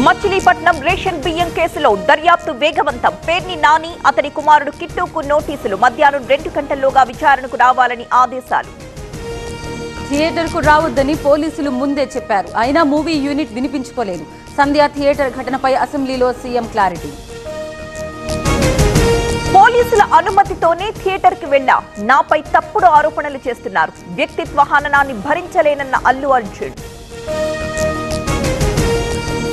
Machilipatnam ration బియ్యం కేసులో దర్యాప్తు వేగవంతం. పేర్ని నాని అతని కుమారుడు కిట్టుకు నోటీసులు. మధ్యాహ్నం 2 గంటల్లోగా విచారణకు రావాలని ఆదేశాలు. థియేటర్కు రావద్దని పోలీసులు ముందే చెప్పారు. అయినా మూవీ యూనిట్ వినిపించుకోలేదు. సంధ్య థియేటర్ ఘటనపై అసెంబ్లీలో సీఎం క్లారిటీ. పోలీసుల అనుమతితోనే థియేటర్కి వెళ్లా, నాపై తప్పుడు ఆరోపణలు చేస్తున్నారు. వ్యక్తిత్వ హననాన్ని భరించలేనన్న అల్లు అర్జున్.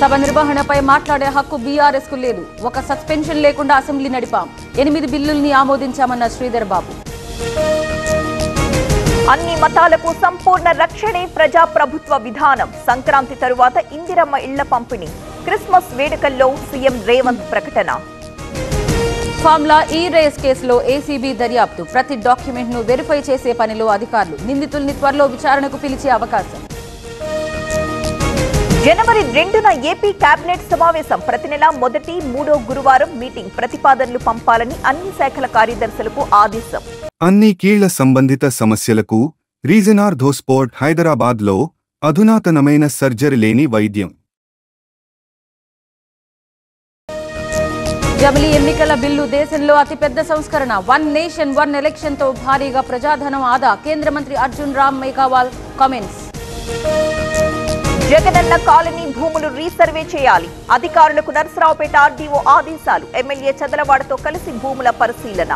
సభ నిర్వహణపై మాట్లాడే హక్కు బీఆర్ఎస్ కు లేదు. ఒక సస్పెన్షన్ లేకుండా అసెంబ్లీ నడిపాం. 8 బిల్లుల్ని ఆమోదించామన్న శ్రీధర్ బాబు. అన్ని మతాలకు సంపూర్ణ రక్షణే ప్రజాప్రభుత్వ విధానం. సంక్రాంతి తరువాత ఇందిరమ్మ ఇళ్ల పంపిణీ. క్రిస్మస్ వేడుకల్లో సీఎం రేవంత్ ప్రకటన. ఫార్ములా ఈ రేస్ కేసులో ఏసీబీ దర్యాప్తు. ప్రతి డాక్యుమెంట్ ను వెరిఫై చేసే పనిలో అధికారులు. నిందితుల్ని త్వరలో విచారణకు పిలిచే అవకాశం. జనవరి 2న ఏపీ కేబినెట్ సమావేశం. ప్రతి నెల మొదటి, 3వ గురువారం మీటింగ్. ప్రతిపాదనలు పంపాలని అన్ని శాఖల కార్యదర్శులకు ఆదేశం. అన్ని కీళ్ల సంబంధిత సమస్యలకు రీజన్ ఆర్థోస్పోర్ట్ హైదరాబాద్లో అధునాతనమైన సర్జరీ లేని వైద్యం. జమిలీ ఎన్నికల బిల్లు దేశంలో అతిపెద్ద సంస్కరణ. 1 నేషన్ 1 ఎలక్షన్ తో భారీగా ప్రజాధనం ఆదా. కేంద్ర మంత్రి అర్జున్ రామ్ మేఘవాల్ కామెంట్స్. జగనన్న కాలనీ భూములు రీసర్వే చేయాలి. అధికారులకు నర్సరావుపేట ఆర్డీఓ ఆదేశాలు. ఎమ్మెల్యే చదలవాడతో కలిసి భూముల పరిశీలన.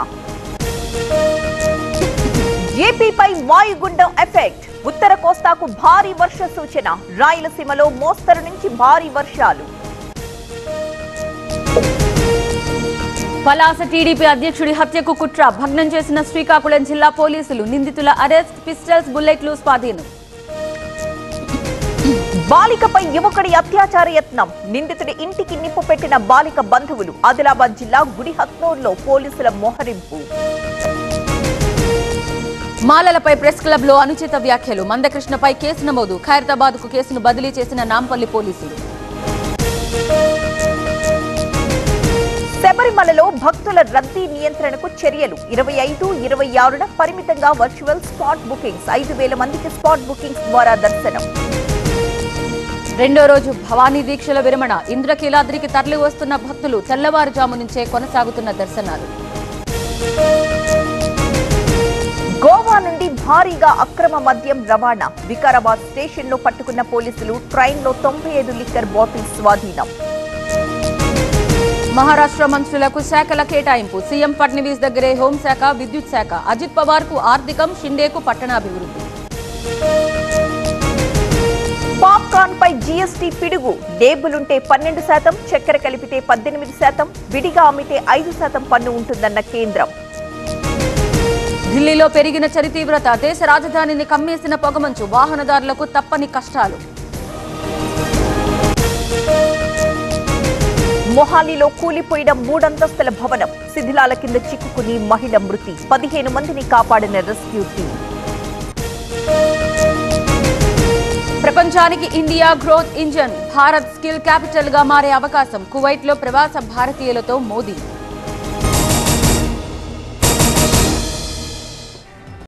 ఏపీపై వాయుగుండం ఎఫెక్ట్. ఉత్తర కోస్తాకు భారీ వర్ష సూచన. రాయలసీమలో మోస్తరు నుంచి భారీ వర్షాలు. పలాస టీడీపీ అధ్యక్షుడి హత్యకు కుట్ర. భగ్నం చేసిన శ్రీకాకుళం జిల్లా పోలీసులు. నిందితుల అరెస్ట్, పిస్టల్స్, బుల్లెట్లు స్వాధీనం. బాలికపై యువకుడి అత్యాచార యత్నం. నిందితుడి ఇంటికి నిప్పు పెట్టిన బాలిక బంధువులు. ఆదిలాబాద్ జిల్లా గుడిహత్నూరులో పోలీసుల మోహరింపు. మాలలపై ప్రెస్ క్లబ్ లో అనుచిత వ్యాఖ్యలు. మందకృష్ణపై కేసు నమోదు. ఖైరతాబాద్ కు కేసును బదిలీ చేసిన నాంపల్లి పోలీసులు. శబరిమలలో భక్తుల రద్దీ నియంత్రణకు చర్యలు. 25, 26న పరిమితంగా వర్చువల్ స్పాట్ బుకింగ్స్. 5,000 మందికి స్పాట్ బుకింగ్స్ ద్వారా దర్శనం. రెండో రోజు భవానీ దీక్షల విరమణ. ఇంద్రకీలాద్రికి తరలి వస్తున్న భక్తులు. తెల్లవారుజాము నుంచే కొనసాగుతున్న దర్శనాలు. గోవా నుండి భారీగా అక్రమ మద్యం రవాణా. వికారాబాద్ స్టేషన్ లో పట్టుకున్న పోలీసులు. ట్రైన్ లో 95 లిక్కర్ బాటిల్స్ స్వాధీనం. మహారాష్ట్ర మంత్రులకు శాఖల కేటాయింపు. సీఎం ఫడ్నవీస్ దగ్గరే హోంశాఖ, విద్యుత్ శాఖ. అజిత్ పవార్ కు ఆర్థికం, షిండేకు పట్టణాభివృద్ధి. పాప్కార్న్ పై జీఎస్టీ పిడుగు. లేబులుంటే 12%, చక్కెర కలిపితే 18%, విడిగా అమ్మితే 5% పన్ను ఉంటుందన్న కేంద్రం. ఢిల్లీలో పెరిగిన చలి తీవ్రత. దేశ రాజధానిని కమ్మేసిన పొగమంచు. వాహనదారులకు తప్పని కష్టాలు. మొహాలీలో కూలిపోయిన 3 అంతస్తుల భవనం. శిథిలాల కింద చిక్కుకుని మహిళ మృతి. 15 మందిని కాపాడిన రెస్క్యూ టీం. ప్రపంచానికి India growth engine. Bharat skill capital గా మారే అవకాశం. కువైట్ లో ప్రవాస భారతీయులతో మోదీ.